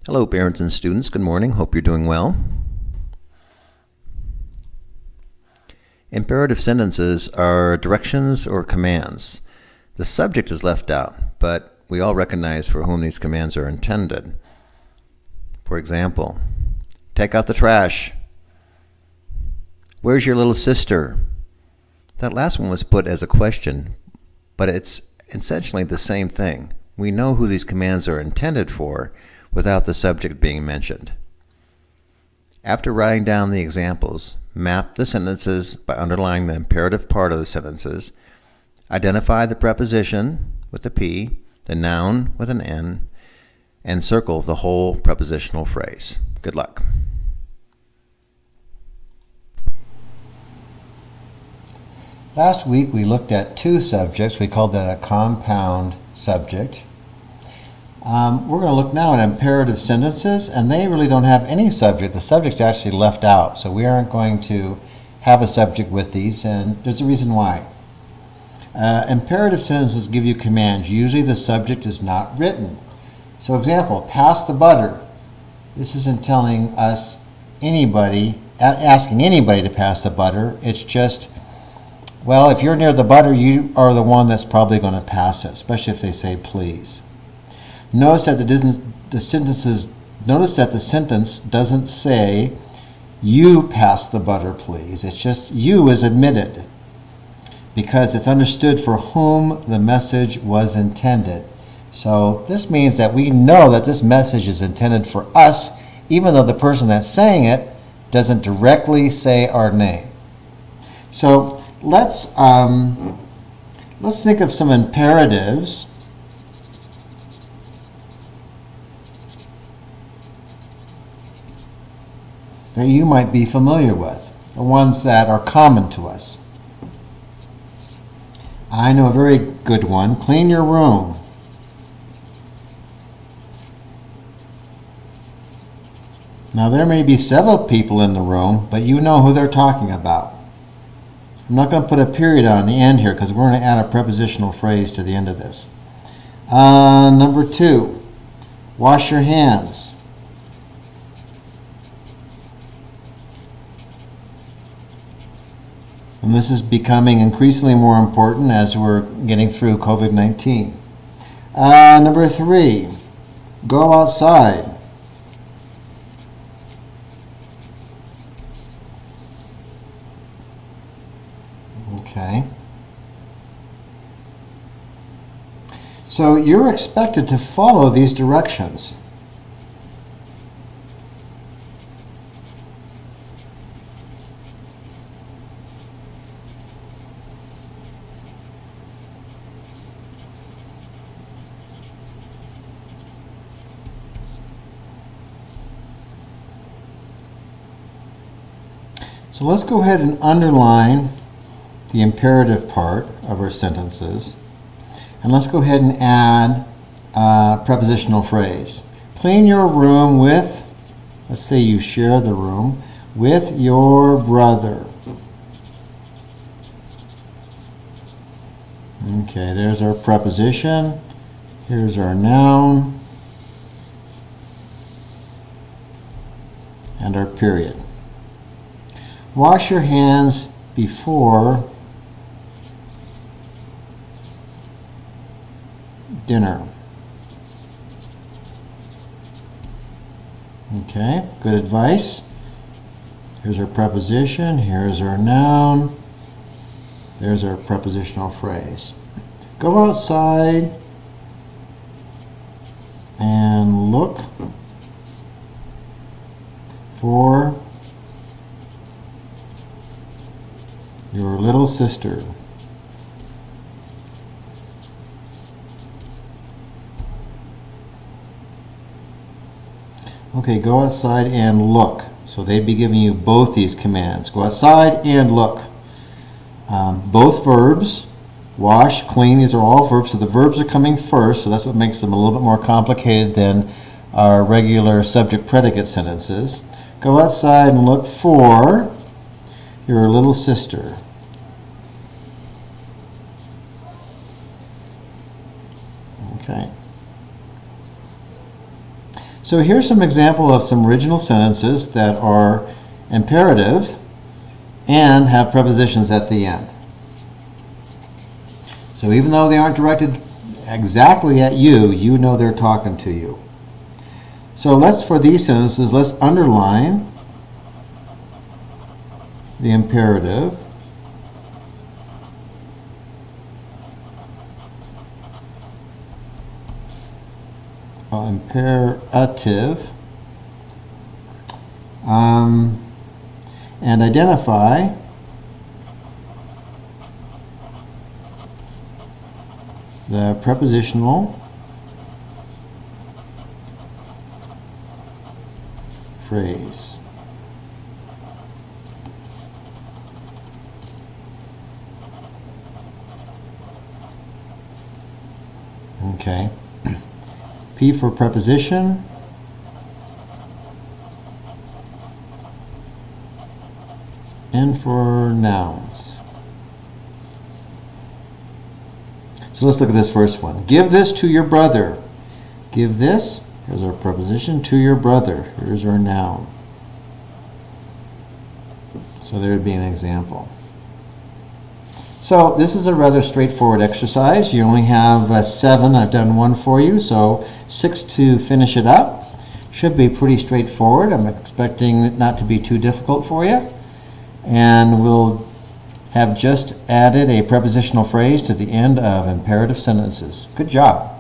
Hello parents and students, good morning, hope you're doing well. Imperative sentences are directions or commands. The subject is left out, but we all recognize for whom these commands are intended. For example, take out the trash. Where's your little sister? That last one was put as a question, but it's essentially the same thing. We know who these commands are intended for without the subject being mentioned. After writing down the examples, map the sentences by underlining the imperative part of the sentences, identify the preposition with a P, the noun with an N, and circle the whole prepositional phrase. Good luck. Last week we looked at two subjects. We called that a compound subject. We're going to look now at imperative sentences, and they really don't have any subject. The subject's actually left out, so we aren't going to have a subject with these, and there's a reason why. Imperative sentences give you commands. Usually the subject is not written. So example, pass the butter. This isn't telling us anybody, asking anybody to pass the butter. It's just, well, if you're near the butter, you are the one that's probably going to pass it, especially if they say please. Notice that the sentence doesn't say, you pass the butter, please. It's just you is omitted because it's understood for whom the message was intended. So this means that we know that this message is intended for us, even though the person that's saying it doesn't directly say our name. So let's think of some imperatives. That you might be familiar with, the ones that are common to us. I know a very good one. Clean your room. Now there may be several people in the room, but you know who they're talking about. I'm not going to put a period on the end here because we're going to add a prepositional phrase to the end of this. Number 2, wash your hands. And this is becoming increasingly more important as we're getting through COVID-19. Number 3, go outside. Okay. So you're expected to follow these directions. So let's go ahead and underline the imperative part of our sentences. And let's go ahead and add a prepositional phrase. Clean your room with, let's say you share the room, with your brother. Okay, there's our preposition. Here's our noun. And our period. Wash your hands before dinner. Okay, good advice. Here's our preposition, here's our noun, there's our prepositional phrase. Go outside and look for your little sister. Okay, go outside and look. So they'd be giving you both these commands. Go outside and look. Both verbs, wash, clean, these are all verbs. So the verbs are coming first, so that's what makes them a little bit more complicated than our regular subject-predicate sentences. Go outside and look for your little sister. Okay. So here's some example of some original sentences that are imperative and have prepositions at the end. So even though they aren't directed exactly at you, you know they're talking to you. So for these sentences, let's underline the imperative. Imperative. And identify the prepositional phrase. Okay. P for preposition. N for nouns. So let's look at this first one. Give this to your brother. Give this, here's our preposition, to your brother. Here's our noun. So there would be an example. So this is a rather straightforward exercise. You only have 7. I've done 1 for you, so 6 to finish it up. Should be pretty straightforward. I'm expecting it not to be too difficult for you. And we'll have just added a prepositional phrase to the end of imperative sentences. Good job.